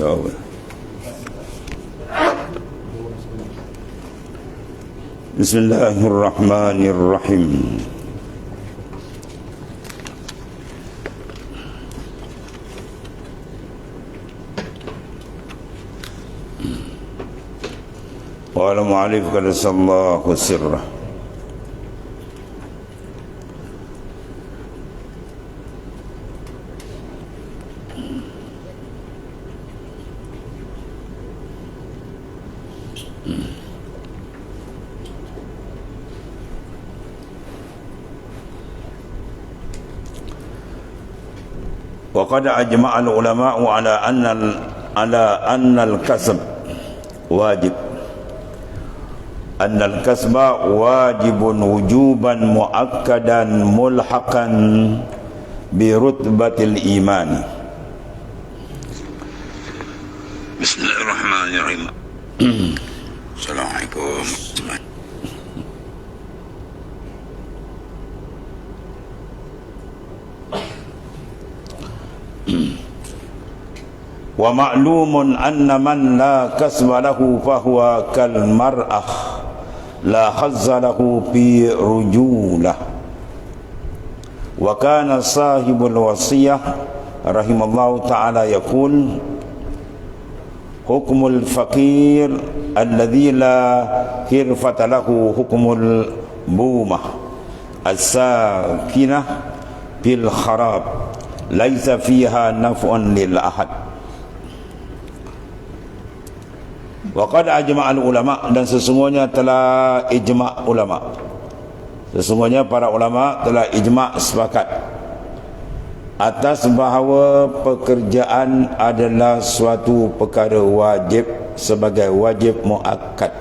So Bismillahirrahmanirrahim. Qala mu'allif qaddasallahu sirrah. Wa qad ajma'a al-ulama'u ala anna al-kasb wajib. Anna al-kasba wajibun wujuban muakkadan mulhaqan bi rutbatil iman. Bismillahirrahmanirrahim. Assalamualaikum. Wa ma'lumun anna man la kasba lahu fahuwa kal mar'ah la hazza lahu fi rujulah. Wa kana sahibul wasiyah rahimallahu ta'ala yaqul hukmul faqir alladhi la hirfata lahu hukmul bumah as-sakinah bil kharab laisa fiha naf'un lil ahad. Wa qad ajma'al ulama, dan sesungguhnya telah ijma' ulama. Sesungguhnya para ulama telah ijma' sepakat atas bahawa pekerjaan adalah suatu perkara wajib sebagai wajib muakkad,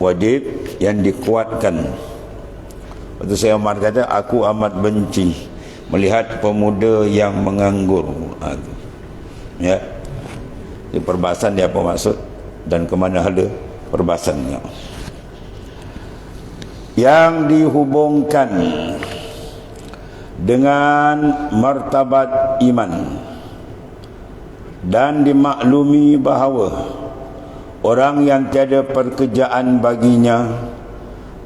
wajib yang dikuatkan. Waktu saya Umar kata, aku amat benci melihat pemuda yang menganggur. Ya, di perbahasan dia apa maksud dan kemana hala perbahasannya. Yang dihubungkan dengan martabat iman dan dimaklumi bahawa orang yang tiada pekerjaan baginya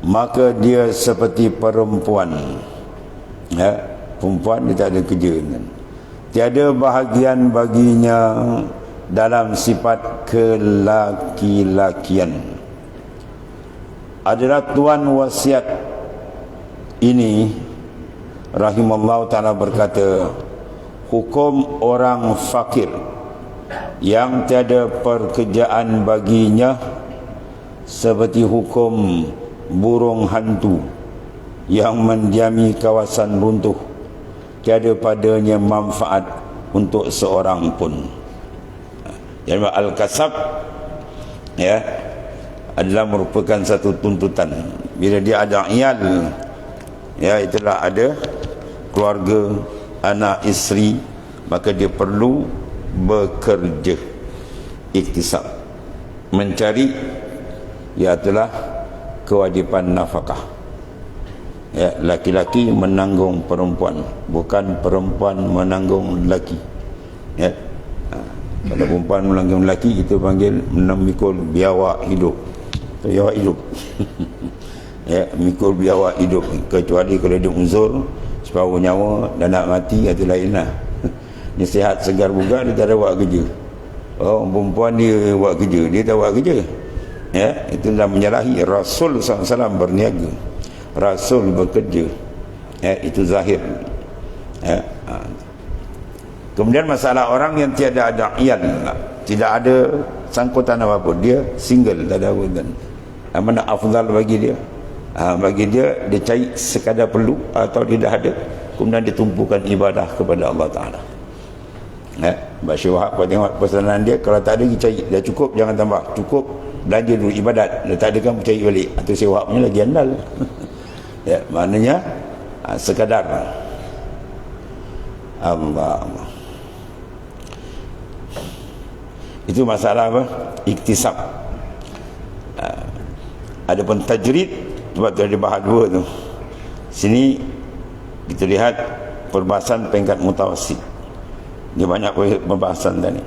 maka dia seperti perempuan. Ya, perempuan dia tak ada kerja kan? Tiada bahagian baginya dalam sifat kelaki-lakian. Adalah tuan wasiat ini rahimallahu ta'ala berkata, hukum orang fakir yang tiada pekerjaan baginya seperti hukum burung hantu yang mendiami kawasan runtuh, tiada padanya manfaat untuk seorang pun. Jadi al-kasab ya adalah merupakan satu tuntutan. Bila dia ada iyal, ya itulah ada keluarga, anak, isteri, maka dia perlu bekerja, iktisab, mencari, ya itulah kewajipan nafkah. Ya, laki-laki menanggung perempuan, bukan perempuan menanggung lelaki. Ya. Kalau perempuan menanggung lelaki, itu panggil memikul biawak hidup. Biawak hidup. Ya, mikul biawak hidup. Kecuali kalau dia uzur separuh nyawa dan nak mati, itu lainlah. Dia sihat segar bugar, dia tak ada buat kerja. Oh, perempuan dia buat kerja, dia tak buat kerja. Ya, itu dah menyalahi. Rasul SAW berniaga, Rasul bekerja. Ya, itu zahir. Ya. Kemudian masalah orang yang tiada ada iyal, tidak ada sangkutan apa-apa, dia single, tak ada apa kan. Mana afdal bagi dia? Bagi dia cari sekadar perlu, atau dia dah ada, kemudian ditumpukan ibadah kepada Allah Ta'ala. Basyir Wahab, kau tengok pesanan dia, kalau tak ada dia cari, dah cukup, jangan tambah, cukup belanja dulu ibadat, dah tak ada kan cari balik. Atau Basyir Wahab punya lagi andal. Ya, maknanya sekadar Allah. Itu masalah apa? Iktisab. Adapun tajrid, sebab tu ada bahas dua tu. Sini kita lihat perbahasan peringkat mutawasid. Dia banyak pembahasan tadi.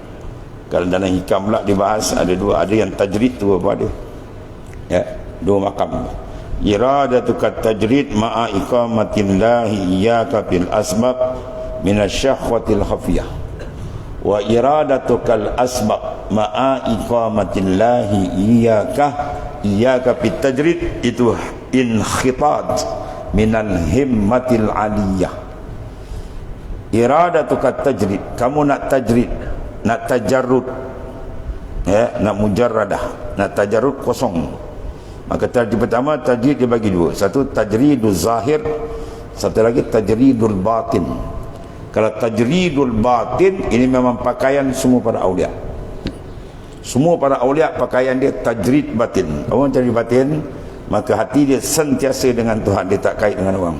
Kalau dalam hikam pula dibahas ada dua, ada yang tajrid tu apa dia. Ya, dua makam. Iradatuka tajrid ma'a iqamatillahi iyyaka bil asbab minasyahwatil khafiyah. Wa iradatukal asbab ma'a iqamatillahi iyyaka bit tajrid itu inkhitad minal himmatil aliyah. Iradatuka tajrid, kamu nak tajrid, nak tajarrud, ya, nak mujarradah, nak tajarrud kosong. Maka tajrid pertama, tajrid dibagi dua. Satu tajridul zahir, satu lagi tajridul batin. Kalau tajridul batin, ini memang pakaian semua para awliya. Semua para awliya pakaian dia tajrid batin. Orang tajrid batin, maka hati dia sentiasa dengan Tuhan, dia tak kait dengan orang.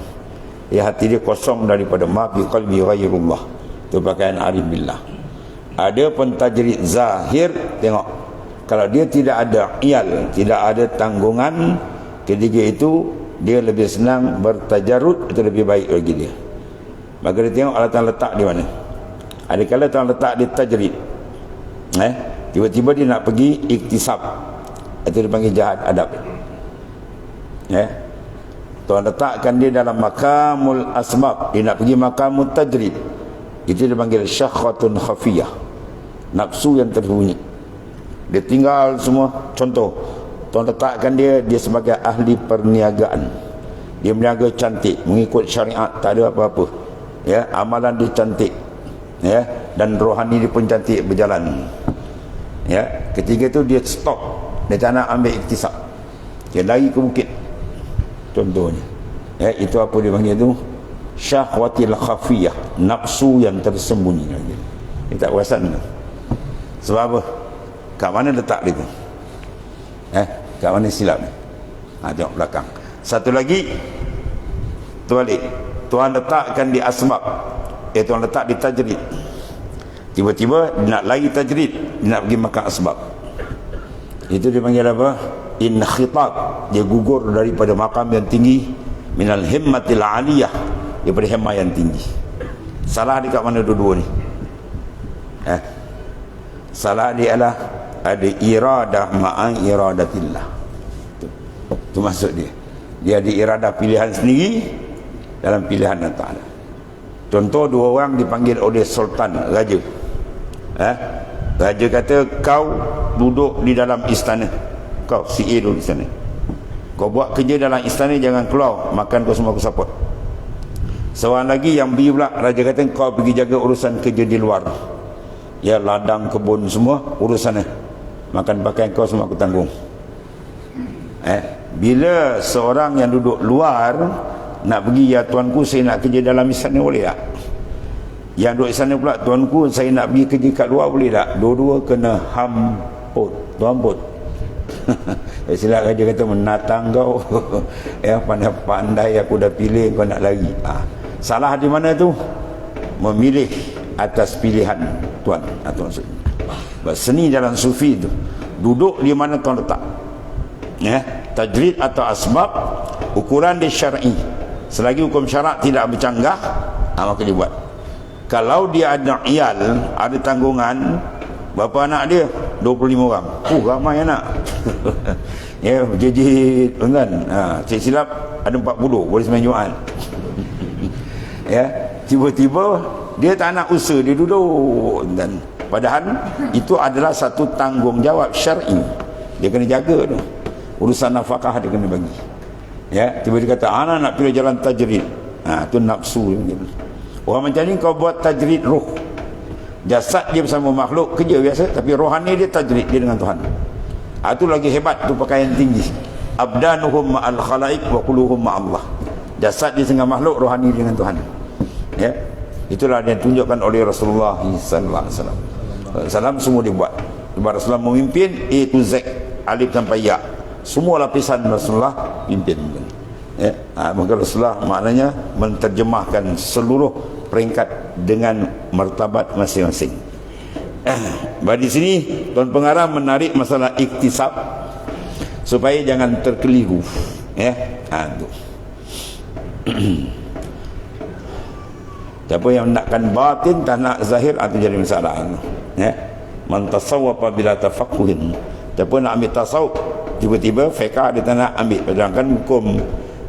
Ya, hati dia kosong daripada ma fi qalbi ghairullah. Itu pakaian arif billah. Ada pun tajrid zahir, tengok, kalau dia tidak ada iyal, tidak ada tanggungan, ketika itu dia lebih senang bertajarud, itu lebih baik bagi dia. Maka dia tengok Allah Ta'ala letak di mana. Ada kala Tuhan letak di tajrid, tiba-tiba dia nak pergi iktisab, itu dipanggil jahat adab. Tuhan letakkan dia dalam makamul asbab, dia nak pergi makamul tajrid, itu dipanggil syahwatun khafiyah, nafsu yang tersembunyi. Dia tinggal semua. Contoh, Tuhan letakkan dia sebagai ahli perniagaan, dia berniaga cantik, mengikut syariat, tak ada apa-apa, ya, amalan dia cantik, ya, dan rohani dia pun cantik berjalan, ya. Ketika itu dia stop, dia tak nak ambil iktisab, dia lari ke bukit contohnya, ya. Itu apa dia panggil itu? Syahwatil khafiyah, nafsu yang tersembunyi lagi. Dia tak perasan. Sebab apa? Kat mana letak dia tu? Kat mana silap ni? Tengok belakang. Satu lagi, terbalik. Tuhan letakkan di asbab, Tuhan letak di tajrid. Tiba-tiba dia nak lari tajrid, dia nak pergi makan asbab. Itu dipanggil apa? Inkhitad. Dia gugur daripada makam yang tinggi, minal himmatil aliyah, daripada himmah yang tinggi. Salah di kat mana dua-dua ni? Salah dia adalah ada iradah ma'a iradatillah. Itu maksud dia. Dia ada iradah pilihan sendiri dalam pilihan Allah Ta'ala. Contoh, dua orang dipanggil oleh sultan, raja. Raja kata, kau duduk di dalam istana, kau si A duduk di sana, kau buat kerja dalam istana, jangan keluar, makan kau semua aku support. Seorang lagi yang B pula, raja kata, kau pergi jaga urusan kerja di luar, ya, ladang, kebun semua urusan, makan pakaian kau semua aku tanggung. Bila seorang yang duduk luar nak pergi, ya tuanku saya nak kerja dalam istana, boleh tak? Yang duduk istana pula, tuanku saya nak pergi kerja kat luar, boleh tak? Dua-dua kena hamput, hamput. Silap raja kata, menatang kau. Pandai-pandai aku dah pilih, kau nak lari. Salah di mana tu? Memilih atas pilihan Tuhan. Itu maksudnya. Seni dalam sufi tu, duduk di mana Tuhan letak. Tajrid atau asbab, ukuran dia syar'i. Selagi hukum syarak tidak bercanggah, maka dia buat. Kalau dia ada iyal, ada tanggungan, berapa anak dia? 25 orang. Ramai anak. Ya, berjejit, kan? Cik silap ada 40, boleh sembahyang Jumaat. Ya, tiba-tiba dia tak nak usaha, dia duduk, dan padahal itu adalah satu tanggungjawab syar'i. Dia kena jaga tu. Urusan nafkah dia kena bagi. Ya, tiba-tiba dia kata, anak nak pilih jalan tajrid. Itu nafsu. Orang macam ni kau buat tajrid roh. Jasad dia bersama makhluk kerja biasa, tapi rohani dia tajrid dia dengan Tuhan. Itu lagi hebat, tu pakaian tinggi. Abdanuhum ma'al khalaik wa quluhum ma'allah. Jasad dia dengan makhluk, rohani dia dengan Tuhan. Ya, itulah yang ditunjukkan oleh Rasulullah sallallahu alaihi wasallam. Salam semua dibuat. Rasulullah memimpin A to Z, alif sampai ya. Semua lapisan Rasulullah pimpin. Ya, maka Rasulullah maknanya menterjemahkan seluruh peringkat dengan martabat masing-masing. Di sini Tuan Pengarah menarik masalah iktisab supaya jangan terkeliru. Siapa yang nakkan batin tak nak zahir, itu jadi masalah. Ya. Man tasawwafa bila tafaqquhin. Siapa nak ambil tasawuf, tiba-tiba fiqh dia tak nak ambil. Sedangkan hukum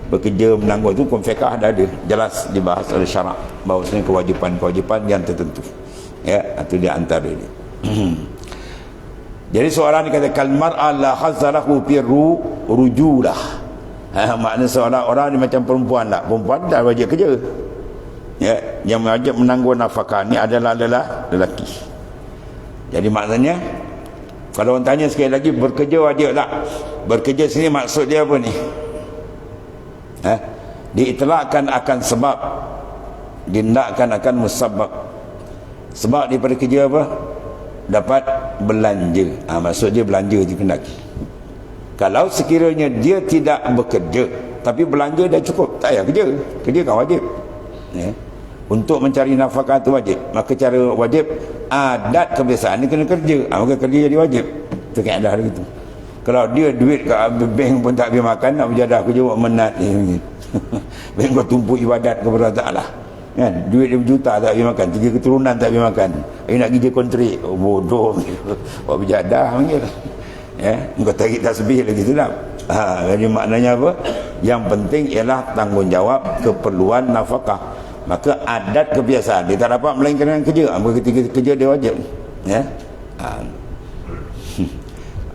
bekerja menanggung itu hukum fiqh dah ada jelas dibahas oleh syarak bahawasanya kewajipan-kewajipan yang tertentu. Ya, itu di antara ini. Jadi seorang dikata kalmar la hazalahu firru rujulah. Makna seorang orang ni macam perempuan lah. Perempuan dah wajib kerja. Ya, yang wajib menanggung nafkah ni adalah lelaki. Jadi maknanya kalau orang tanya sekali lagi bekerja wajib tak? Bekerja sini maksud dia apa ni? Diitlakkan akan sebab, dindakkan akan musabab. Sebab daripada kerja apa? Dapat belanja. Maksud dia belanja je kendaki. Kalau sekiranya dia tidak bekerja tapi belanja dah cukup, tak payah kerja. Kerja kan wajib. Ya. Untuk mencari nafkah itu wajib. Maka cara wajib, adat kebiasaan ni kena kerja. Maka kerja jadi wajib. Itu kaedah begitu. Kalau dia duit kat bank pun tak habis makan, nak berjadah kerja buat menat ni. Bank kau tumpuk ibadat kepada Allah. Kan? Duit dia berjuta tak habis makan, 3 keturunan tak habis makan. Nak kerja kontrak. Bodoh. Buat berjadah panggil. Ya, engkau tarik tasbih lagi sedap. Jadi maknanya apa? Yang penting ialah tanggungjawab keperluan nafkah. Maka adat kebiasaan dia tak dapat melainkan dengan kerja. Ketika kerja dia wajib. Ya.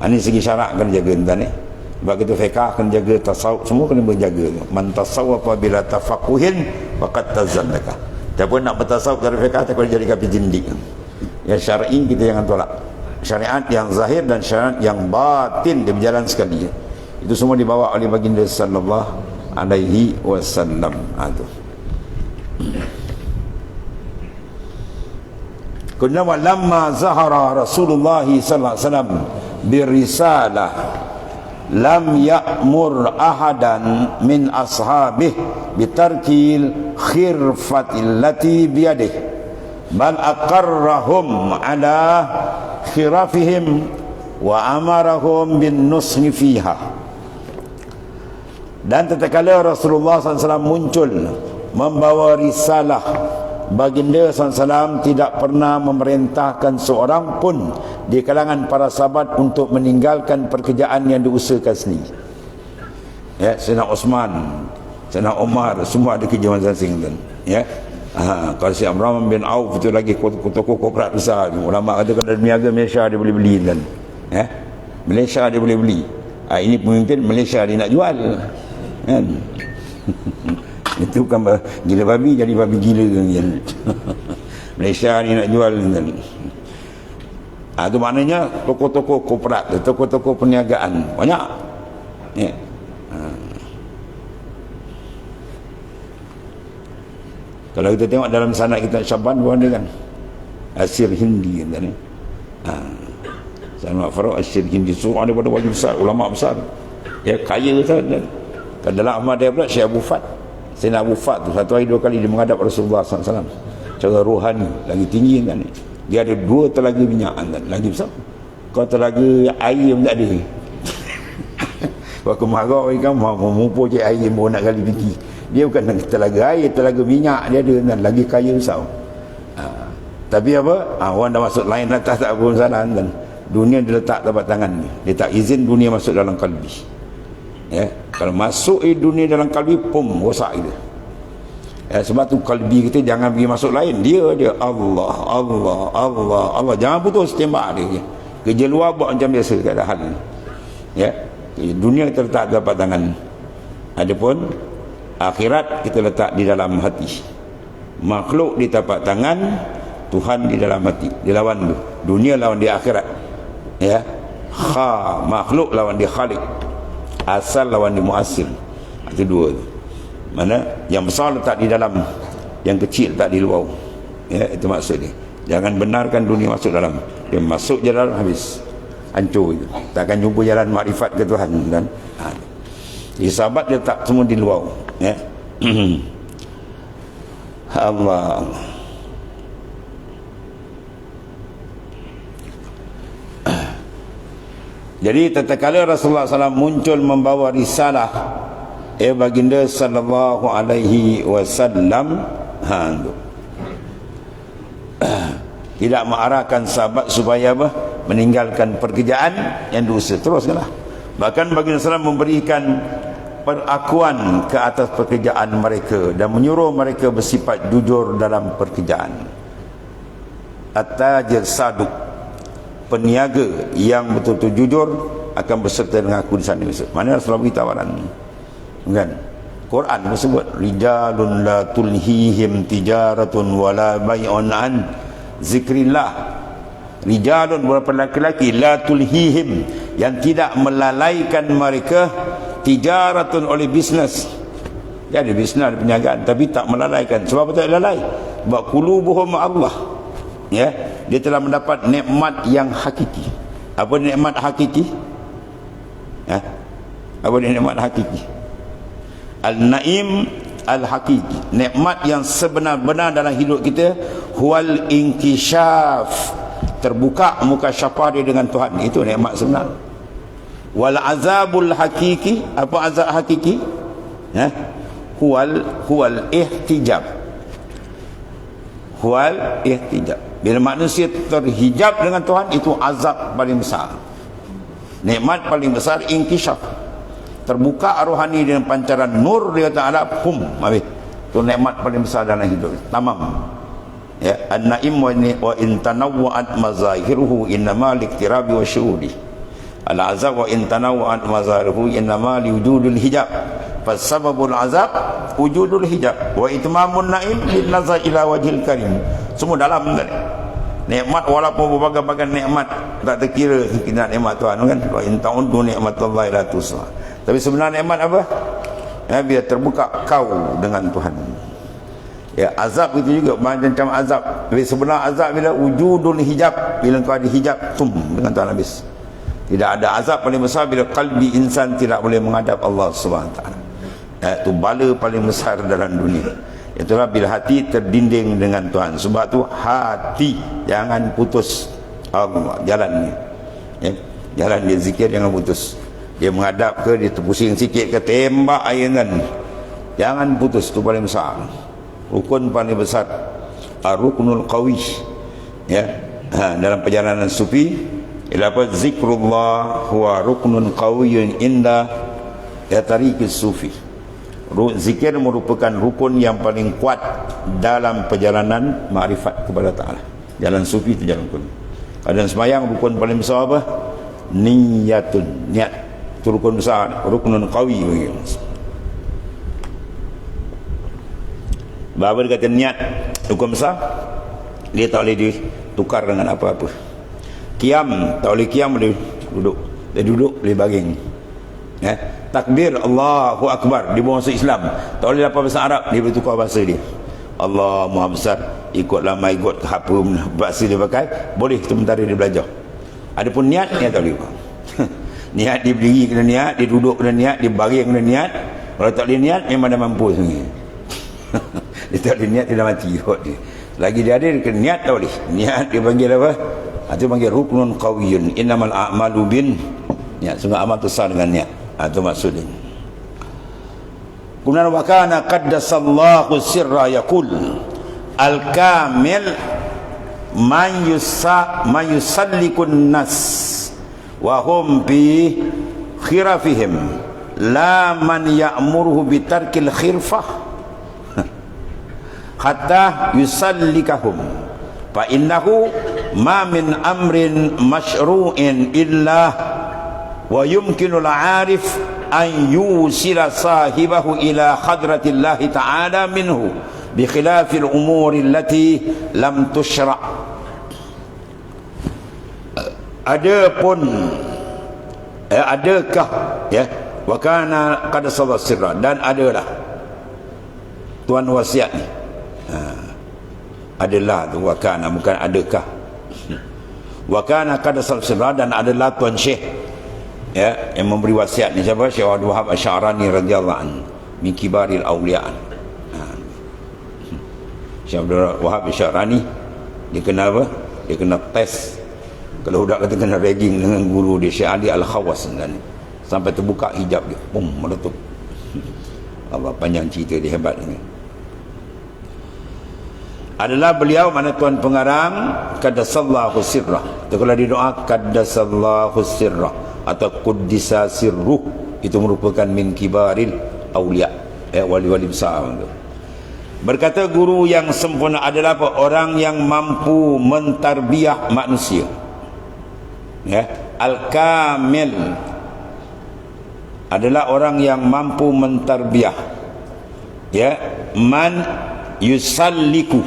Ini segi syarak kena jaga tuan ni. Sebab itu fiqh kena jaga, tasawuf semua kena berjaga. Man tasawwafa bila tafaqquhin faqad tazallaka. Siapa nak bertasawuf dari fiqh tak boleh jadi kafir zindik. Ya syar'i kita jangan tolak. Syariat yang zahir dan syariat yang batin dia berjalan sekali. Itu semua dibawa oleh baginda sallallahu alaihi wasallam. Itu. Kunna lamma zahara Rasulullah sallallahu alaihi wasallam birisalah lam ya'mur ahadan min ashabih bitarkil khirfatil lati biyadih bal aqarrahum ala khirafihim wa amarahum bin nusni fiha. Dan tatkala Rasulullah SAW muncul membawa risalah, baginda SAW tidak pernah memerintahkan seorang pun di kalangan para sahabat untuk meninggalkan pekerjaan yang diusahakan sendiri. Ya, Sayyidina Osman, Sayyidina Umar, semua ada kerja masing-masing. Ya. Kalau si Abdurrahman bin Auf itu lagi tokoh korporat besar. Ulama kata kalau niaga Malaysia dia boleh beli kan. Ya. Malaysia dia boleh beli. Ini pemimpin Malaysia dia nak jual. Kan? Itu bukan gila babi jadi babi gila kan. Malaysia ni nak jual kan. Itu maknanya tokoh-tokoh korporat, tokoh-tokoh perniagaan banyak. Ya. Kalau kita tengok dalam sanad kita Syaban pun ada kan Asyir Hindi kan ni. Sanad Farouk Asyir Hindi semua ada pada wajib besar, ulama besar. Ya kaya kan. Dalam Ahmad dia pula Syekh Abu Fat. Sayyidina Abu Fat tu satu hari 2 kali dia menghadap Rasulullah SAW cara rohani lagi tinggi kan ni. Dia ada 2 telaga minyak kan, lagi besar. Kau telaga air pun tak ada. Waktu marah kan mampu je air pun nak kali fikir. Dia bukan telaga air, telaga minyak dia ada kan, lagi kaya besar. Tapi apa? Orang dah masuk lain atas tak apa masalah kan. Dunia dia letak tapak tangan ni. Dia tak izin dunia masuk dalam kalbi. Ya, kalau masuk dunia dalam kalbi pum rosak dia. Ya, sebab tu kalbi kita jangan pergi masuk lain. Dia Allah, Allah, Allah, Allah. Jangan putus tembak dia. Kerja luar buat macam biasa kat hal ni. Ya, dunia kita letak tapak tangan. Adapun akhirat kita letak di dalam hati. Makhluk di tapak tangan, Tuhan di dalam hati. Dia lawan tu. Dunia lawan dia akhirat. Ya. Makhluk lawan dia Khalik. Asal lawan dia Muasir. Itu 2 tu. Mana yang besar letak di dalam, yang kecil letak di luar. Ya, itu maksud dia. Jangan benarkan dunia masuk dalam. Dia masuk je dalam habis. Hancur itu. Takkan jumpa jalan makrifat ke Tuhan kan. Jadi sahabat dia letak semua di luar. Ya. Allah. Jadi tatkala Rasulullah SAW muncul membawa risalah baginda sallallahu alaihi wasallam, tidak mengarahkan sahabat supaya apa? Meninggalkan pekerjaan yang dosa. Teruskanlah. Bahkan baginda SAW memberikan perakuan ke atas pekerjaan mereka dan menyuruh mereka bersifat jujur dalam pekerjaan. At-tajir saduq, peniaga yang betul-betul jujur akan berserta dengan aku di sana besok. Mana Rasulullah beritahu kan? Quran tersebut, rijalun la tulhihim tijaratun wala bai'un an zikrillah. Rijalun, beberapa laki-laki, la tulhihim, yang tidak melalaikan mereka, tijaratun, oleh bisnes. Dia ada bisnes, ada perniagaan, tapi tak melalaikan. Sebab apa tak lalai? Sebab qulubuhum Allah, ya, dia telah mendapat nikmat yang hakiki. Apa nikmat hakiki? Apa nikmat hakiki? Al-naim al-hakiki, nikmat yang sebenar-benar dalam hidup kita, huwal inkishaf, terbuka muka syafah dia dengan Tuhan. Itu nikmat sebenar. Wal azabul hakiki, apa azab hakiki? Huwal ihtijab. Huwal ihtijab, bila manusia terhijab dengan Tuhan, itu azab paling besar. Nikmat paling besar inkishaf, terbuka rohani dengan pancaran nur dia Ta'ala, habis. Itu nikmat paling besar dalam hidup. Tamam. Ya, an-naim wa in tanawwa'at mazahiruhu innama liktirabi wa syuhudi. Al-azab wa in tanawwa'at mazahiruhu innama liwujudul hijab. Fasababul azab wujudul hijab wa itmamun naim bin nazar ila wajhil karim. Semua dalam tadi. Nikmat walaupun berbagai-bagai nikmat tak terkira kita nikmat Tuhan kan. Wa in ta'uddu ni'matallahi la tuhsuha. Tapi sebenarnya nikmat apa? Ya, biar terbuka kau dengan Tuhan. Ya, azab itu juga macam azab. Tapi sebenar azab bila wujudul hijab, bila kau ada hijab dengan Tuhan habis. Tidak ada azab paling besar bila kalbi insan tidak boleh menghadap Allah SWT. Ya, itu bala paling besar dalam dunia. Itulah bila hati terdinding dengan Tuhan. Sebab tu hati jangan putus Allah jalannya. Ya, jalan dia zikir jangan putus. Dia menghadap ke, dia terpusing sikit ke, tembak ayanan, jangan putus. Itu paling besar, rukun paling besar, ar-ruknul qawi. Ya, dalam perjalanan sufi, ialah apa? Zikrullah huwa ruknun qawiyyun inda ya tariqis sufi. Zikir merupakan rukun yang paling kuat dalam perjalanan makrifat kepada Ta'ala. Jalan sufi itu jalan rukun. Dan sembahyang rukun paling besar apa? Niyatun, niat. Itu rukun besar, ruknun qawi bagi. Bapa dia kata niat rukun besar, dia tak boleh ditukar dengan apa-apa. Qiyam, tak boleh qiyam, boleh duduk. Dia duduk boleh baring. Ya, takbir Allahu Akbar, dia bahasa Islam, tak boleh dapat bahasa Arab, dia boleh tukar bahasa dia. Allah Maha Besar, ikutlah mai ikut ke apa bahasa dia pakai, boleh sementara dia belajar. Adapun niat tak boleh. Niat dia berdiri kena niat, dia duduk kena niat, dia baring kena niat. Kalau tak boleh niat memang dah mampu sendiri. Dia tak boleh niat, dia dah mati kot dia. Lagi dia ada, dia kena niat tak boleh. Niat dia panggil apa? Itu panggil ruknun qawiyyun. Innamal a'malu bin niat. Semua amal besar dengan niat. Itu maksudnya. Kemudian wa kana qaddasallahu sirra yaqul al-kamil man yusallikun nas wa hum bi khirafihim la man ya'muruhu bi tarkil khirfah hatta yusallikahum fa innahu ma min amrin mashru'in illa wa yumkinu al-'arif an yusila sahibahu ila hadratillahi ta'ala minhu bi khilafil umuri allati lam tushra'. Adapun adakah ya wa kana qad sadar sirra, dan adalah tuan wasiat ni adalah tu wa kana, bukan adakah. Wa kana qad sadar sirra, dan adalah tuan syekh ya yang memberi wasiat ni. Siapa? Syekh Abdul Wahab Asy'arani radhiyallahu anhu, min kibaril awliya. Syekh Abdul Wahab Asy'arani dia kena apa? Dia kena tes. Kalau budak kata kena ragging dengan guru dia Syekh Ali Al-Khawas, dan sampai terbuka hijab dia, meletup. Allah, panjang cerita dia, hebat ni. adalah beliau, mana tuan pengarang, qaddasallahu sirrah. Itu kalau dia doa qaddasallahu sirrah atau quddisa sirruh, itu merupakan min kibaril aulia, wali-wali besar itu. Berkata guru yang sempurna adalah orang yang mampu mentarbiah manusia. Al-kamil adalah orang yang mampu mentarbiah. Man yusalliku,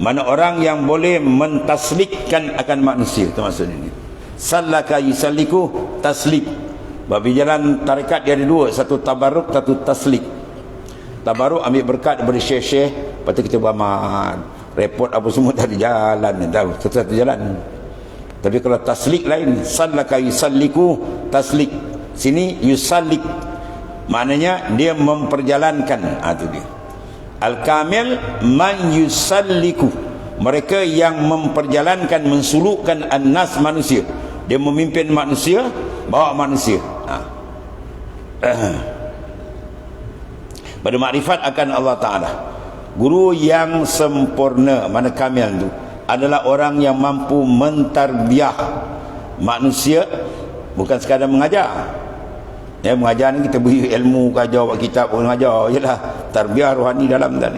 mana orang yang boleh mentaslikkan akan manusia. Itu maksud ini. Sallaka yusalliku, taslik. Babi jalan tarekat dia ada dua, satu tabarruk, satu taslik. Tabarruk ambil berkat daripada syekh-syekh, lepas tu kita beramal, repot apa semua tak ada jalan, tahu satu jalan. Tapi kalau taslik lain, sallaka yusalliku, taslik. Sini yusallik, maknanya dia memperjalankan. Itu dia. Al-kamil man yusalliku, mereka yang memperjalankan, mensulukkan an-nas, manusia. Dia memimpin manusia, bawa manusia pada makrifat akan Allah Ta'ala. Guru yang sempurna, mana kamil itu, adalah orang yang mampu mentarbiah manusia, bukan sekadar mengajar. Mengajar ni kita beri ilmu, ajar buat kitab, mengajar jelah. Tarbiah rohani dalam tadi.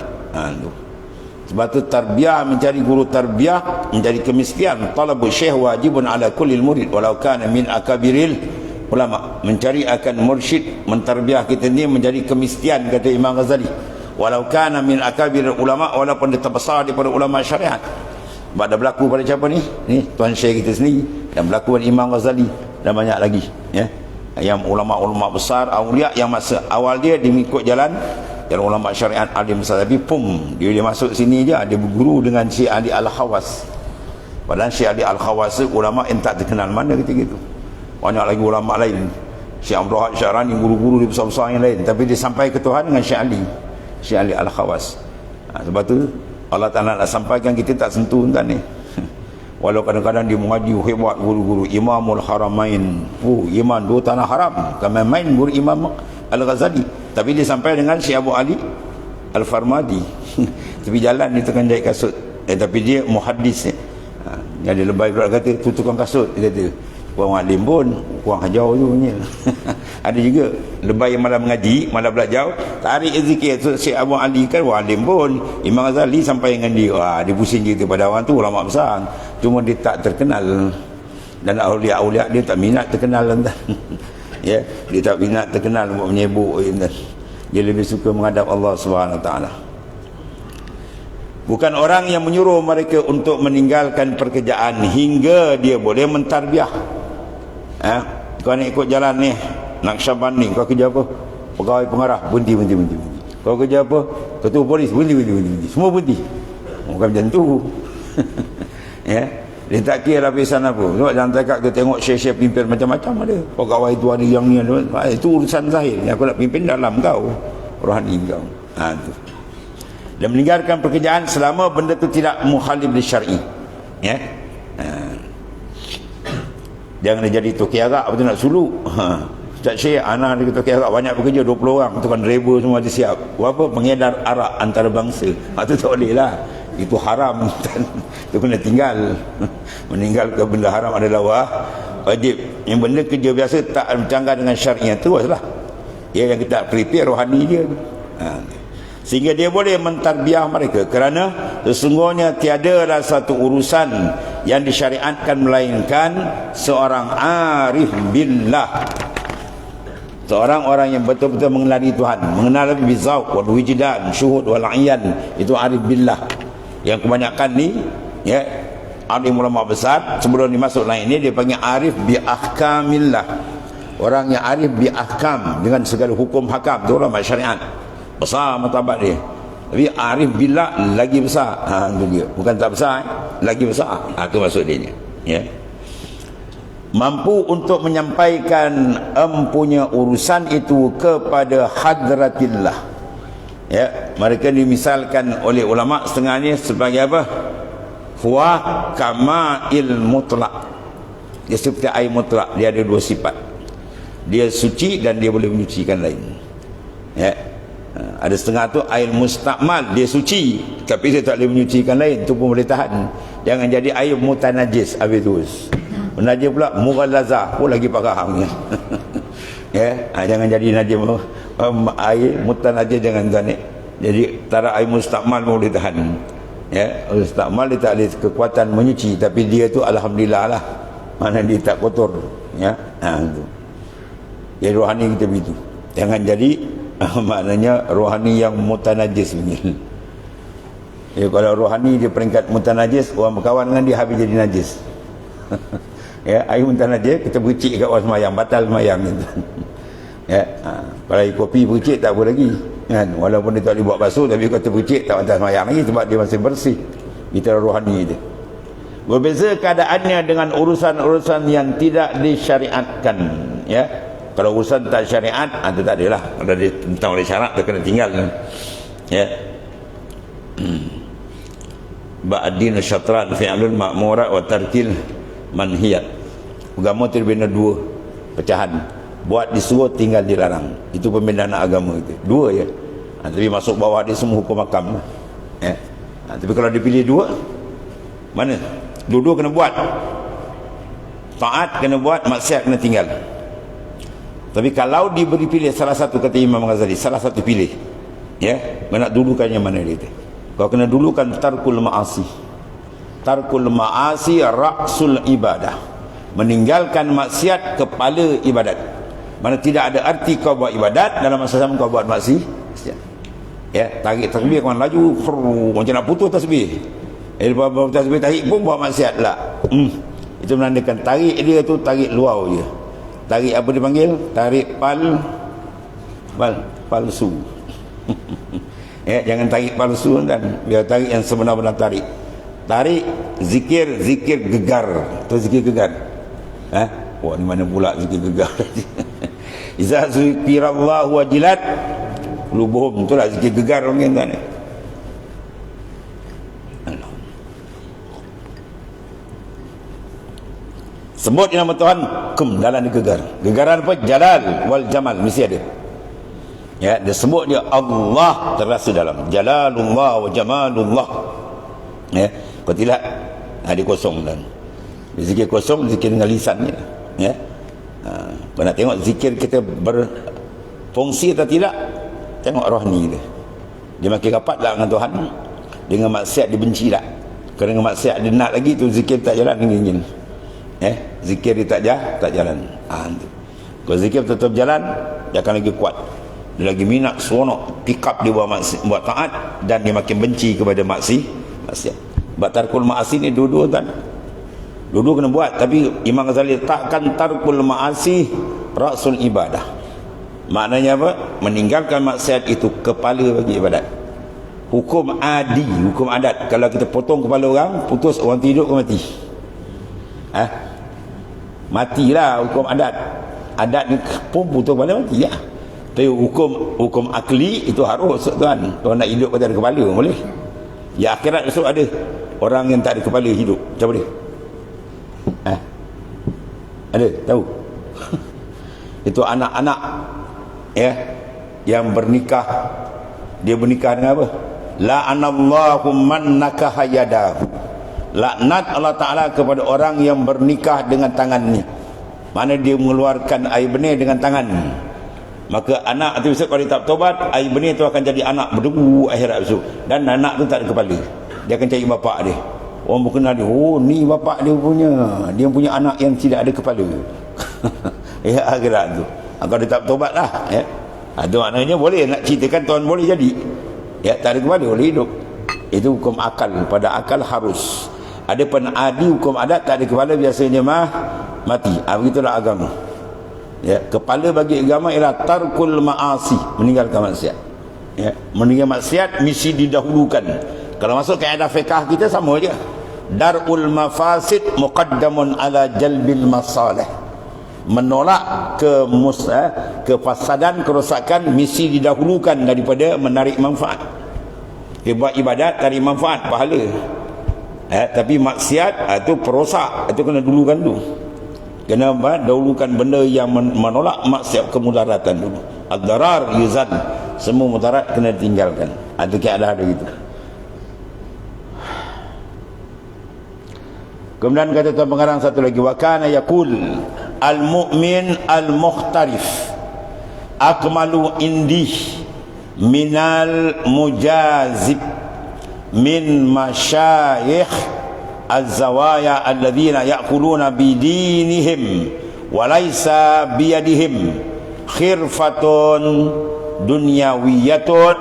Sebab tu tarbiah, mencari guru tarbiah menjadi kemiskinan. Talabul syekh wajibun ala kullil murid walau kana min akabiril ulama. Mencari akan mursyid, mentarbiah kita ni menjadi kemiskinan, kata Imam Ghazali. Walau kana min akabiril ulama, walaupun dia terbesar daripada ulama syariat. Sebab dah berlaku pada siapa ni? Ni tuan syekh kita sendiri, dan berlaku pada Imam Ghazali, dan banyak lagi yang ulama-ulama besar, awliya yang masa awal dia mengikut jalan ulama syariat, alim besar, tapi dia masuk sini je, dia berguru dengan Syekh Ali Al-Khawas. Padahal Syekh Ali Al-Khawas ulama yang tak terkenal mana ketika itu. Banyak lagi ulama lain, Syekh Abdul Wahab Syarani, guru-guru di besar-besar yang lain, tapi dia sampai ke Tuhan dengan Syekh Ali Al-Khawas. Sebab tu Allah Ta'ala nak sampaikan, kita tak sentuh kan ni. Walau kadang-kadang dia mengaji hebat, guru-guru Imamul Haramain, imam dua tanah haram, kan main guru Imam Al-Ghazali, tapi dia sampai dengan Syekh Abu Ali Al-Farmadi. Tapi jalan dia tukang jahit kasut, tapi dia muhaddis. Jadi lebay pula kata tu tukang kasut, dia kata kurang alim pun, kurang ajar tu punya. Ada juga lebay yang malah mengaji, malah belajar, tarik zikir. Syekh Abu Ali kan alim pun, Imam Ghazali sampai dengan dia, dia pusing kita pada orang tu ulama besar, cuma dia tak terkenal. Dan aulia-aulia dia tak minat terkenal entah. Dia tak minat terkenal buat menyebut entah. Dia lebih suka menghadap Allah Subhanahu Wa Taala. Bukan orang yang menyuruh mereka untuk meninggalkan pekerjaan hingga dia boleh mentarbiah. Kau nak ikut jalan ni Naqsyabandi, kau kerja apa? Pegawai pengarah, berhenti. Kau kerja apa? Ketua polis, berhenti. Semua berhenti. Bukan macam tu. Dia tak kira lapisan apa. Sebab dalam takat kita tengok syekh-syekh pimpin macam-macam ada. Pegawai tu ada yang ni ada. Itu urusan zahir. Yang aku nak pimpin dalam kau, rohani kau. Tu. Dan meninggalkan pekerjaan selama benda tu tidak mukhalif li syar'i. Jangan dia jadi toki arak, betul nak suluk. Ustaz Syekh, anak dia toki arak, banyak bekerja, 20 orang, tukang driver semua dia siap. Apa? Pengedar arak antarabangsa. Itu tak boleh lah. Itu haram. Itu kena tinggal. Meninggalkan benda haram adalah wajib. Yang benda kerja biasa tak bercanggah dengan syariat, teruslah. Yang kita prepare rohani dia. Sehingga dia boleh mentarbiah mereka, kerana sesungguhnya tiadalah satu urusan yang disyariatkan melainkan seorang arif billah, seorang orang yang betul-betul mengenali Tuhan, mengenal bizauq wal wijdan, syuhud wal ayan. Itu arif billah. Yang kebanyakan ni alim ulama besar sebelum dimasuk lain ini dia panggil arif bi ahkamillah. Orang yang arif bi ahkam, dengan segala hukum hakam, itu ulama syariat. Besar martabat dia. Tapi arif billah lagi besar. Itu dia. Bukan tak besar, lagi besar. Itu maksud dia. Mampu untuk menyampaikan empunya urusan itu kepada hadratillah. Mereka dimisalkan oleh ulama setengahnya sebagai apa? Huwa kama'il mutlak. Dia seperti air mutlak. Dia ada dua sifat. Dia suci dan dia boleh menyucikan lain. Ada setengah tu air mustakmal, dia suci tapi dia tak boleh menyucikan lain, tu pun boleh tahan. Jangan jadi air mutanajis habis terus. Najis pula mughallazah pun lagi parah. Ya, jangan jadi najis air mutanajis, jangan tuan ni. Jadi tara air mustakmal pun boleh tahan. Ya, mustakmal dia tak ada kekuatan menyuci tapi dia tu alhamdulillah lah. Mana dia tak kotor. Ya, tu. Jadi rohani kita begitu. Jangan jadi maknanya rohani yang mutanajis punya. Ya, kalau rohani dia peringkat mutanajis, orang berkawan dengan dia habis jadi najis. Ya, air mutanajis kita bercik kat orang semayang, batal semayang gitu. Ya, kalau air kopi bercik tak apa lagi. Kan, walaupun dia tak boleh buat basuh tapi kata bercik tak batal semayang lagi sebab dia masih bersih. Itu rohani dia. Berbeza keadaannya dengan urusan-urusan yang tidak disyariatkan. Ya, kalau urusan tak syariat, itu tak adalah. Kalau dia tentang oleh syarat, dia kena tinggal. Ya. Ba'din syatran fi'alul ma'murat wa tarkil manhiyat. Agama tu berbeza dua pecahan. Buat disuruh, tinggal dilarang. Itu pembinaan agama itu. Dua ya. Tapi masuk bawah dia semua hukum makam. Ya. Tapi kalau dipilih dua, mana? Dua-dua kena buat. Taat kena buat, maksiat kena tinggal. Tapi kalau diberi pilih salah satu, kata Imam Ghazali, salah satu pilih, ya, nak dulukan yang mana dia tu? Kau kena dulukan tarkul ma'asi. Tarkul ma'asi ra'sul ibadah. Meninggalkan maksiat kepala ibadat. Mana tidak ada arti kau buat ibadat dalam masa sama kau buat maksiat. Ya, tarik tasbih kau laju, macam nak putus tasbih. Lepas tasbih tarik pun buat maksiat lah. Itu menandakan tarik dia tu tarik luar je. Tarik apa dipanggil? Tarik palsu. Ya, jangan tarik palsu kan. Biar tarik yang sebenar-benar tarik. Tarik zikir gegar. Tu zikir gegar. Wah, ni mana pula zikir gegar? Iza zikirallahu wajilat qulubuhum. Itulah zikir gegar mungkin kan. Sebut nama Tuhan, dalam gegar. Gegaran apa? Jalal wal jamal, mesti ada. Ya, dia sebut dia Allah terasa dalam. Jalalullah wa jamalullah. Ya, kau tidak ada kosong dan zikir kosong, zikir dengan lisan ni. Ya. Kau nak tengok zikir kita berfungsi atau tidak, tengok rohani dia. Dia makin rapat tak dengan Tuhan, dengan maksiat dia benci tak. Kalau dengan maksiat dia nak lagi, tu zikir tak jalan ingin. Zikir dia tak jalan. Kalau zikir tetap jalan, dia akan lagi kuat. Dia lagi minat, seronok, pick up dia buat taat, dan dia makin benci kepada maksiat. Tarkul ma'asi ni dua-dua kan. Dua-dua kena buat. Tapi Imam Ghazali letakkan tarkul ma'asi ra'sul ibadah. Maknanya apa? Meninggalkan maksiat itu kepala bagi ibadat. Hukum adi, hukum adat. Kalau kita potong kepala orang, putus orang tidur ke mati? Matilah hukum adat. Adat ni pun putus kepala mati ya. Tapi hukum akli itu harus tuan. Kalau nak hidup pada kepala boleh. Ya, akhirat besok ada orang yang tak ada kepala hidup. Macam mana? Ada tahu? Itu anak-anak ya yang bernikah. Dia bernikah dengan apa? La'anallahu man nakaha yadahu. Laknat Allah Ta'ala kepada orang yang bernikah dengan tangannya. Mana dia mengeluarkan air benih dengan tangan. Maka anak tu besok kalau dia tak tobat, air benih tu akan jadi anak berdebu akhirat besok. Dan anak tu tak ada kepala. Dia akan cari bapak dia. Orang berkenal dia, oh ni bapak dia punya. Dia punya anak yang tidak ada kepala. Ya, akhirat tu. Kalau dia tak tobat lah. Ya. Itu maknanya boleh nak ceritakan Tuhan boleh jadi. Ya, tak ada kepala boleh hidup. Itu hukum akal. Pada akal harus. Ada penadi hukum adat tak ada kepala biasanya mati. Begitulah agama. Ya, kepala bagi agama ialah tarkul ma'asi, meninggalkan maksiat. Ya, meninggalkan maksiat mesti didahulukan. Kalau masuk kaedah fiqh kita sama aja. Darul mafasid muqaddamun ala jalbil masalih. Menolak kefasadan, kerosakan mesti didahulukan daripada menarik manfaat. Buat ibadat tarik manfaat, pahala. Tapi maksiat itu perosak, itu kena dulukan dulu. Kena dahulukan benda yang menolak maksiat, kemudaratan dulu. Ad-darar yuzan semua mudarat kena tinggalkan. Ada keadaan ada gitu. Kemudian kata tuan pengarang satu lagi, wa kana yaqul al-mu'min al-mukhtarif akmalu indi minal mujazib min masyayikh az-zawaya alladhina ya'kuluna bidinihim wa laysa biyadihim khirfatun dunyawiyatun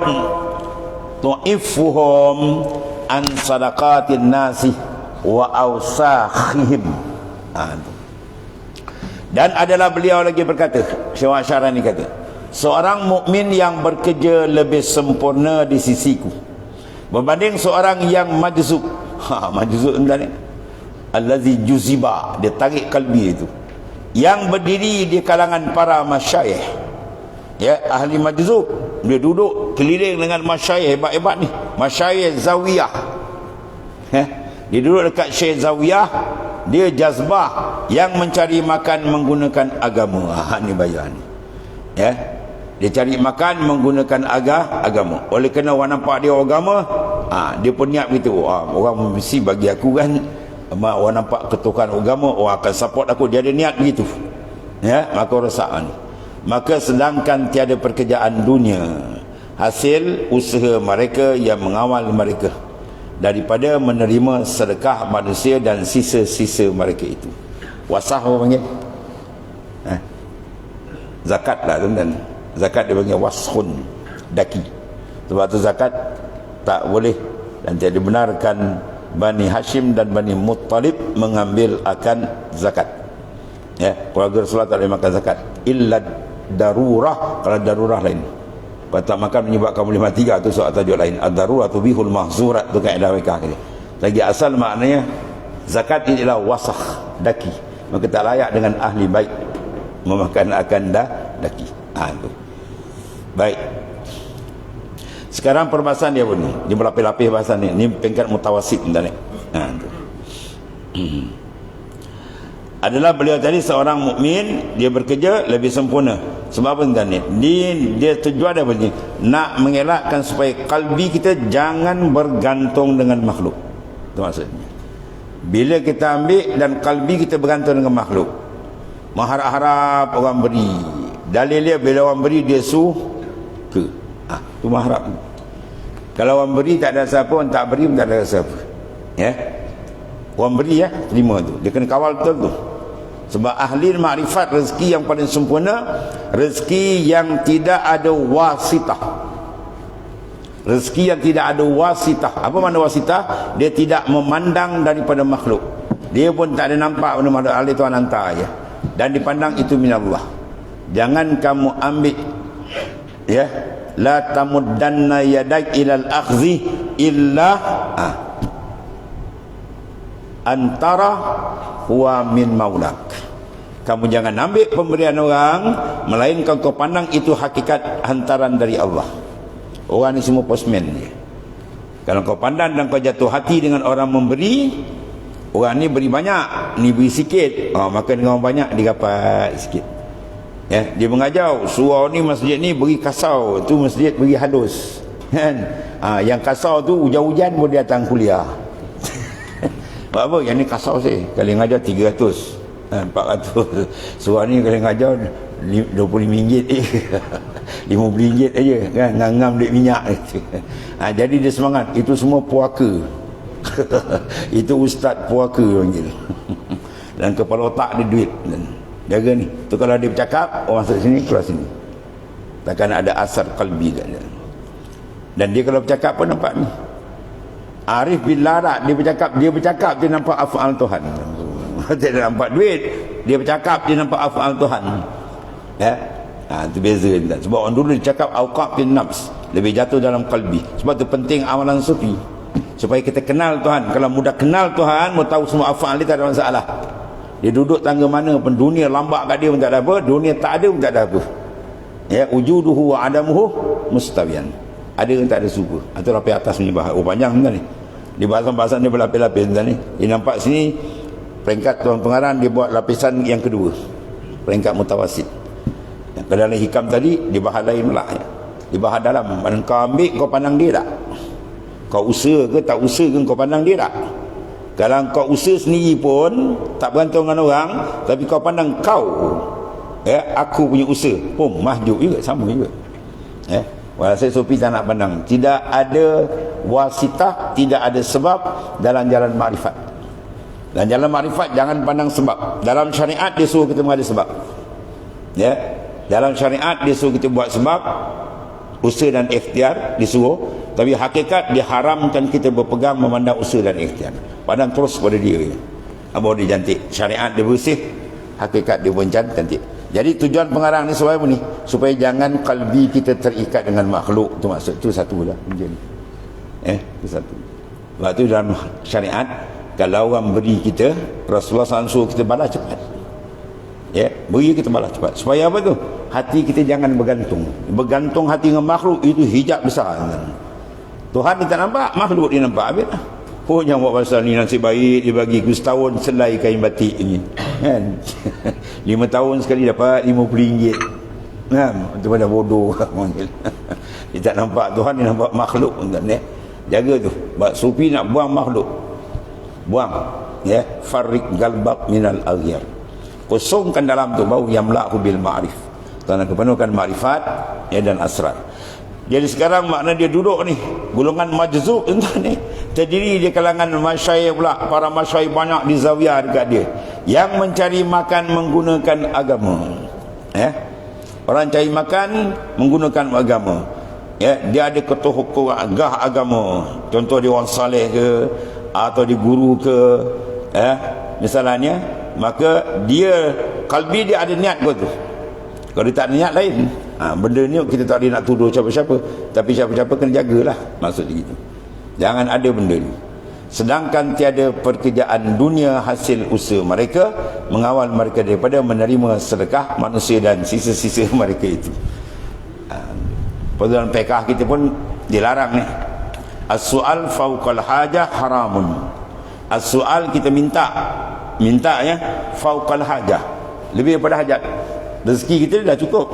tu'ifuhum an sadaqatin nasi wa awsakhihim. Dan adalah beliau lagi berkata, Syekh Asy'arani kata, seorang mukmin yang bekerja lebih sempurna di sisiku berbanding seorang yang majzub. Majzub sebenarnya allazi juziba, dia tarik kalbi itu, yang berdiri di kalangan para masyayikh, ya, ahli majzub. Dia duduk keliling dengan masyayikh hebat-hebat ni, masyayikh zawiyah, dia duduk dekat syekh zawiyah, dia jazbah yang mencari makan menggunakan agama. Ni bayar ni, ya, dia cari makan menggunakan agama. Oleh kerana orang nampak dia agama, dia pun niat begitu, orang mesti bagi aku kan, orang nampak ketukan agama, orang akan support aku. Dia ada niat begitu, ya, maka rosak ni. Maka sedangkan tiada pekerjaan dunia hasil usaha mereka yang mengawal mereka daripada menerima sedekah manusia dan sisa-sisa mereka itu. Wasah apa panggil? Zakat lah tuan-tuan. Zakat dia panggil washun, daki. Sebab tu zakat tak boleh dan tidak dibenarkan Bani Hashim dan Bani Muttalib mengambil akan zakat. Ya, keluarga Rasulullah tak boleh makan zakat illa darurah. Kalau darurah lain, kalau tak makan menyebabkan boleh mati, tu soal tajuk lain. Ad-darurah tubihul mahzurat, tu kaedah mereka ni. Lagi asal maknanya zakat ini adalah wasakh, daki. Maka tak layak dengan ahli baik memakan akan daki. Tu. Baik. Sekarang perbahasan dia pun ni, dia berlapis-lapis bahasan ni. Ni peringkat mutawasit tuan-tuan. Tu. Adalah beliau tadi seorang mukmin, dia bekerja lebih sempurna. Sebab apa tuan ni? Dia tujuan dia begini, nak mengelakkan supaya kalbi kita jangan bergantung dengan makhluk. Itu maksudnya. Bila kita ambil dan kalbi kita bergantung dengan makhluk, mengharap-harap orang beri. Dalil dia bila orang beri dia suka. Itu mengharap. Kalau orang beri tak ada siapa, orang tak beri pun tak ada siapa. Ya. Orang beri ya, terima tu. Dia kena kawal betul tu. Sebab ahli makrifat, rezeki yang paling sempurna, rezeki yang tidak ada wasitah. Rezeki yang tidak ada wasitah. Apa makna wasitah? Dia tidak memandang daripada makhluk. Dia pun tak ada nampak benda makhluk. Ahli Tuhan hantar aja. Dan dipandang itu minallah. Jangan kamu ambil, ya, la tamuddanna yadak ilal akhzi illa antara huwa min maulak. Kamu jangan ambil pemberian orang melainkan kau pandang itu hakikat hantaran dari Allah. Orang ni semua postman dia. Kalau kau pandang dan kau jatuh hati dengan orang memberi, orang ni beri banyak, ni beri sikit, maka dengan orang banyak dia dapat sikit. Ya, dia mengajau surau ni, masjid ni beri kasau, tu masjid beri halus, kan? Yang kasau tu hujan-hujan pun dia datang kuliah. Apa yang ni kasau saya kali ngajar 300, 400. Surau ni kali ngajar 25 ringgit, 50 ringgit aja kan, ngam-ngam duit minyak. Jadi dia semangat. Itu semua puaka. Itu ustaz puaka panggil. Dan kepala otak dia duit. Jaga ni. Tu kalau dia bercakap, orang masuk sini, keluar sini. Takkan ada asar kalbi kat dia. Dan dia kalau bercakap pun nampak ni. Arif bin Larat, dia bercakap dia nampak af'al Tuhan. Dia nampak duit, dia bercakap dia nampak af'al Tuhan. Ya. Itu beza kan. Sebab orang dulu dia cakap awqaf bin nafs, lebih jatuh dalam kalbi. Sebab tu penting amalan sufi, supaya kita kenal Tuhan. Kalau mudah kenal Tuhan, mau tahu semua af'al dia, tak ada masalah. Dia duduk tangga mana pun, dunia lambat kat dia pun tak ada apa, dunia tak ada pun tak ada apa. Ya, wujuduhu wa adamuhu mustawiyan. Ada yang tak ada super. Atau lapis atas ni bahas. Panjang kan ni. Di bahasan-bahasan dia berlapis-lapis kan ni. Dia nampak sini peringkat tuan pengarang, dia buat lapisan yang kedua, peringkat mutawasit. Yang dalam hikam tadi dia bahas lain pula. Di bahagian dalam. Mana kau ambil, kau pandang dia tak? Kau usaha ke tak usaha ke, kau pandang dia tak? Kalau kau usaha sendiri pun tak bergantung dengan orang, tapi kau pandang kau, aku punya usaha, mahjub juga, sama juga. Walhasil Sufi tak nak pandang. Tidak ada wasitah, tidak ada sebab dalam jalan makrifat. Dan jalan makrifat jangan pandang sebab. Dalam syariat dia suruh kita mengadah sebab. Dalam syariat dia suruh kita buat sebab, usaha dan ikhtiar disuruh, tapi hakikat diharamkan kita berpegang memandang usaha dan ikhtiar. Pandang terus pada dia. Bahawa dia cantik. Syariat dia bersih, hakikat dia pun cantik. Jadi tujuan pengarang ni supaya apa ni? Supaya jangan kalbi kita terikat dengan makhluk. Itu maksud, itu satu lah. Itu satu. Sebab tu dalam syariat, kalau orang beri kita, Rasulullah SAW suruh kita balas cepat. Beri kita balas cepat. Supaya apa tu? Hati kita jangan bergantung. Bergantung hati dengan makhluk, itu hijab besar. Tuhan dia tak nampak, makhluk dia nampak. Habis lah. Yang buat pasal ni nasib baik, dia bagi aku setahun selai kain batik ni. 5 tahun sekali dapat RM50. Itu pada bodoh. Dia tak nampak Tuhan, dia nampak makhluk. Jaga tu. Sebab Sufi nak buang makhluk. Buang. Farrik galbak minal aghyar. Kosongkan dalam tu, bau yamla'hu bil ma'rif. Kerana kepenuhkan ma'rifat dan asrar. Jadi sekarang makna dia duduk ni, golongan majzub entah ni, terdiri di kalangan masyayikh pula. Para masyayikh banyak di zawiyah dekat dia, yang mencari makan menggunakan agama. Orang cari makan menggunakan agama. Dia ada ketua agah agama. Contoh dia orang saleh ke, atau dia guru ke, misalnya, maka dia kalbi dia ada niat kau tu. Kalau dia tak ada niat lain, benda ni kita tak boleh nak tuduh siapa-siapa, tapi siapa-siapa kena jagalah. Maksud dia gitu. Jangan ada benda ni. Sedangkan tiada pekerjaan dunia hasil usaha mereka mengawal mereka daripada menerima sedekah manusia dan sisa-sisa mereka itu. Dalam fiqh kita pun dilarang ni. As-su'al fauqal hajah haramun. As-su'al kita minta fauqal hajah, lebih daripada hajat. Rezeki kita dah cukup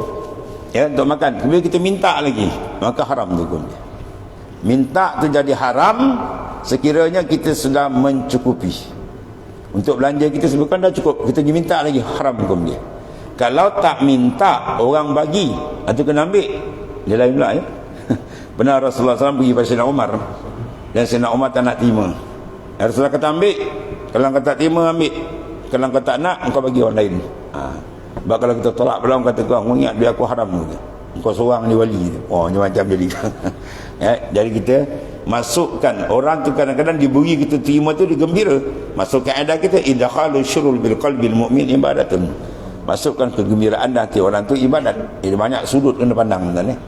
untuk makan, kemudian kita minta lagi, maka haram tu pun. Minta tu jadi haram sekiranya kita sudah mencukupi. Untuk belanja kita sebutkan dah cukup, kita pergi minta lagi, haram hukum dia. Kalau tak minta, orang bagi, atau kena ambil, dia lain pula. Benar Rasulullah SAW pergi pada Sayyidina Umar, dan Sayyidina Umar tak nak terima. Rasulullah kata ambil, kalau kau tak terima ambil, kalau kau tak nak, kau bagi orang lain. Sebab kalau kita tolak belum, kata kau ingat biar aku haram ke, kau seorang ni wali. Macam jadi. Jadi kita masukkan orang tu, kadang-kadang diberi kita terima tu digembira. Masuk kaedah kita, idkhalu syurul bil qalbil mu'min ibadatun. Masukkan kegembiraan dah hati orang tu ibadat. Ini banyak sudut kena pandang tuan.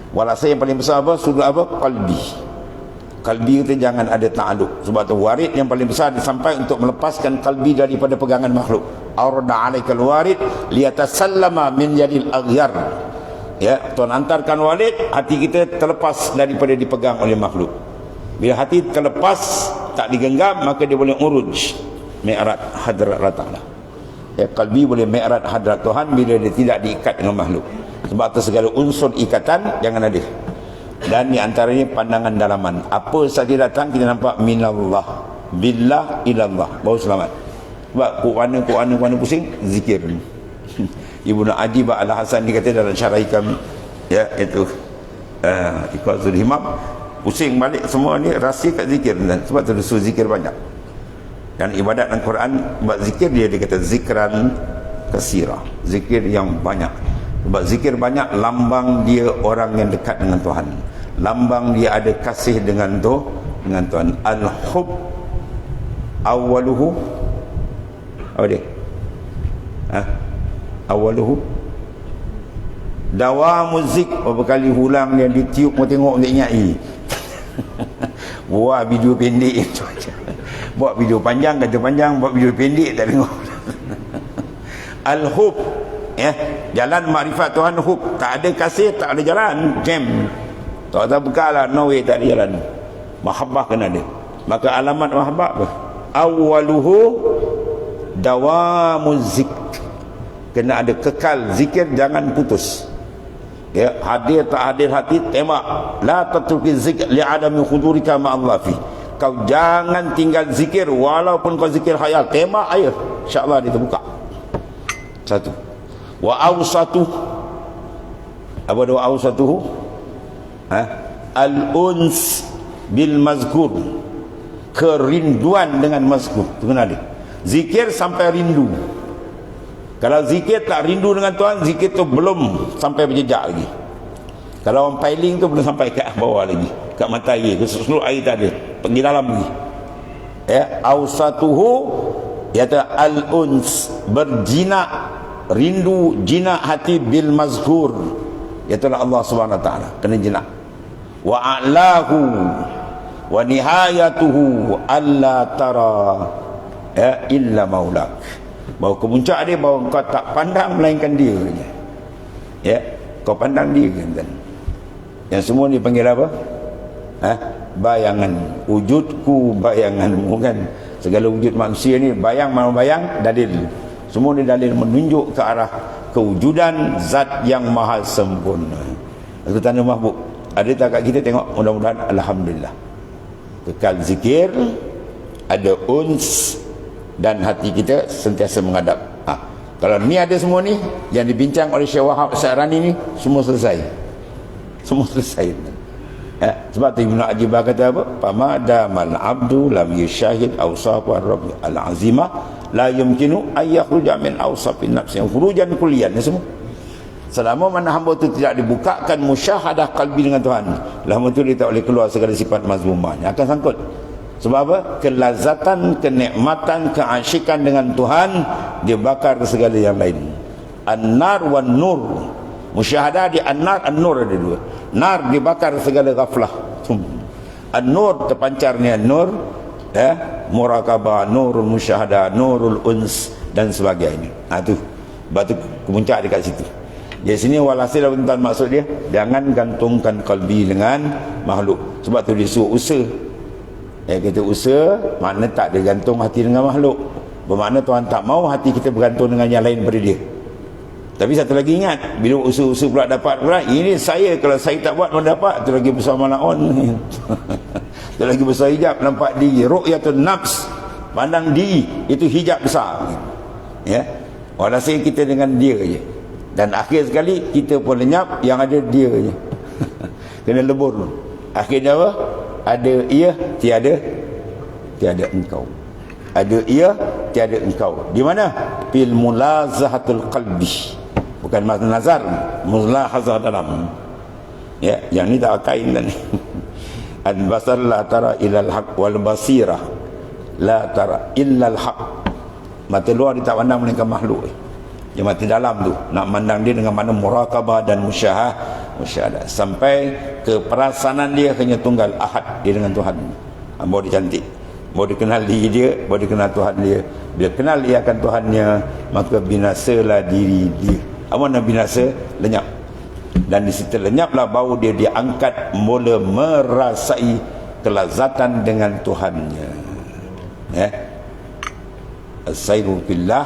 Walhasil yang paling besar apa? Sudut apa? Qalbi. Kalbi kita jangan ada ta'aluk. Sebab tu warid yang paling besar disampai untuk melepaskan kalbi daripada pegangan makhluk. Arda alaikal warid liyatasallama min yadil aghyar. Tuan hantarkan warid, hati kita terlepas daripada dipegang oleh makhluk. Bila hati terlepas, tak digenggam, maka dia boleh uruj mi'rat hadrat Allah. Kalbi boleh mi'rat hadrat Tuhan bila dia tidak diikat dengan makhluk. Sebab tu segala unsur ikatan jangan ada. Dan di antaranya pandangan dalaman. Apa saja datang kita nampak minallah, billah, ilallah, baru selamat. Sebab kuana pusing, zikir. Ibnu Ajib Al-Hasan dikata dalam syarah hikam, itu Iqazul Himam, pusing balik semua ni rahsia kat zikir. Dan sebab tu suruh zikir banyak. Dan ibadat Al-Quran buat zikir, dia kata zikran kasira, zikir yang banyak. Sebab zikir banyak, lambang dia orang yang dekat dengan Tuhan, lambang dia ada kasih dengan Tuhan. Al-hub awaluhu apa dia? Awaluhu dawamu zik. Berapa kali ulang dia ditiup, mau tengok, dia ingat buat video pendek. Buat video panjang kata panjang, buat video pendek tak tengok. Al-hub, jalan makrifat Tuhan, hub. Tak ada kasih, tak ada jalan, jam. Tak ada bekal lah, no way, tak ada jalan. Mahabbah kena ada. Maka alamat mahabbah apa? Awaluhu dawamu zik. Kena ada kekal zikir, jangan putus. Ya, hadir tak hadir hati, tembak. La tatruki zikr li'adami khudurika ma'allah fi. Kau jangan tinggal zikir walaupun kau zikir khayal, tembak air, insya-Allah dia terbuka. Satu. Wa awsatu, apa doa awsatuhu? Al-uns bil mazkur, kerinduan dengan mazkur. Tu kena ada. Zikir sampai rindu. Kalau zikir tak rindu dengan Tuhan, zikir tu belum sampai berjejak lagi. Kalau orang piling tu belum sampai ke bawah lagi, kat mata air, ke seluruh air tak ada, pergi dalam lagi. Ya, awsatuhu iaitu al-uns, berjinak, rindu jinak hati bil mazkur, iaitu Allah Subhanahu wa taala, kena jinak. Wa a'lahu wa nihayatuhu alla tara ya illa maulak. Bahawa kemuncak dia, bahawa kau tak pandang melainkan dia saja. Ya, kau pandang dia kan. Yang semua ni panggil apa? Bayangan. Wujudku bayanganmu kan. Segala wujud manusia ni, bayang mana bayang, dalil. Semua ni dalil menunjuk ke arah kewujudan zat yang maha sempurna. Aku tanya mahbub, ada tak kat kita tengok? Mudah-mudahan alhamdulillah. Kekal zikir, ada uns, dan hati kita sentiasa menghadap. Kalau ni ada semua ni yang dibincang oleh Syekh Wahab Sa'rani ni, semua selesai. Semua selesai. Sebab tu Ibnu Ajibah kata apa? Pamadamal abdu lam yushahid awsafa rabbi al-azimah la yumkinu ay yakhruja min awsafin nafsi khurujan kulliyan. Semua selama mana hamba tu tidak dibukakan musyahadah qalbi dengan Tuhan, lama tu dia tak boleh keluar segala sifat mazmumah. Akan sangkut. Sebab apa? Kelazatan, kenikmatan, keasyikan dengan Tuhan dia bakar ke segala yang lain. An-nar wan nur. Musyahadah di an-nar, an-nur ada dua. Nar dibakar segala ghaflah. An-nur terpancarnya nur, muraqabah, nurul musyahadah, nurul uns dan sebagainya. Tu batu kemuncak dekat situ. Di sini walhasil tuan maksud dia, jangan gantungkan kalbi dengan makhluk. Sebab tu dia suruh usaha. Kita usaha, makna tak ada gantung hati dengan makhluk. Bermakna Tuhan tak mau hati kita bergantung dengan yang lain daripada dia. Tapi satu lagi ingat, bila usaha-usaha pula dapat pula, ini saya, kalau saya tak buat mana dapat, itu lagi besar malaon. Itu lagi besar hijab, nampak diri. Ru'yatun nafs, pandang diri, itu hijab besar. Ya, walhasil kita dengan dia je. Dan akhir sekali, kita pun lenyap, yang ada dia je. Kena lebur. Akhirnya apa? Ada ia, tiada engkau. Ada ia, tiada engkau. Di mana? Fil mulazahatul qalbi. Bukan makna nazar, mulahazah dalam. Ya, yang ni tak kain dah ni. Al-basar la tara illa al-haq wal basirah la tara illa al-haq. Mata luar dia tak pandang melainkan makhluk. Yang mata dalam tu nak mandang dia dengan mana muraqabah dan musyahadah. Sampai ke perasaan dia hanya tunggal ahad, dia dengan Tuhan. Baru dia cantik, baru dia kenal diri dia, baru dia kenal Tuhan dia. Bila kenal dia akan Tuhannya, maka binasalah diri dia. Apa nak binasa? Lenyap. Dan di situ lenyaplah baru dia diangkat, mula merasai kelazatan dengan Tuhannya. As-sayru fillah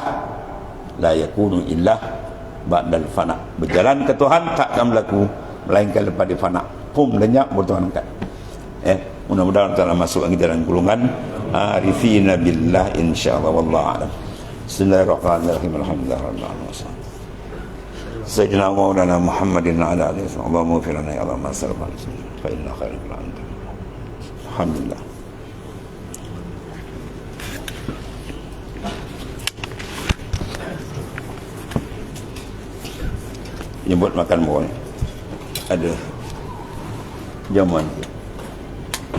la yakunu illah ba'dal fana. Berjalan ke Tuhan tak akan berlaku melainkan lepas dia fana. Lenyap baru Tuhan angkat. Mudah-mudahan Allah masuk kita dalam golongan arifina billah insyaallah. Wallahu a'lam. Bismillahirrahmanirrahim. Alhamdulillah. Sayyidina Maulana Muhammadin ala alihi wa Allahumma ighfir lana ya Allah ma salafa fa inna khairal kalam. Alhamdulillah. Nyebut makan boleh. Ada jamuan.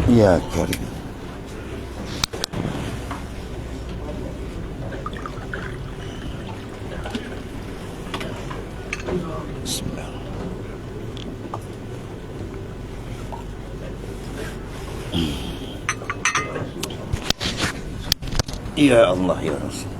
Ya karim. Bismillah. Ya Allah ya Rasul.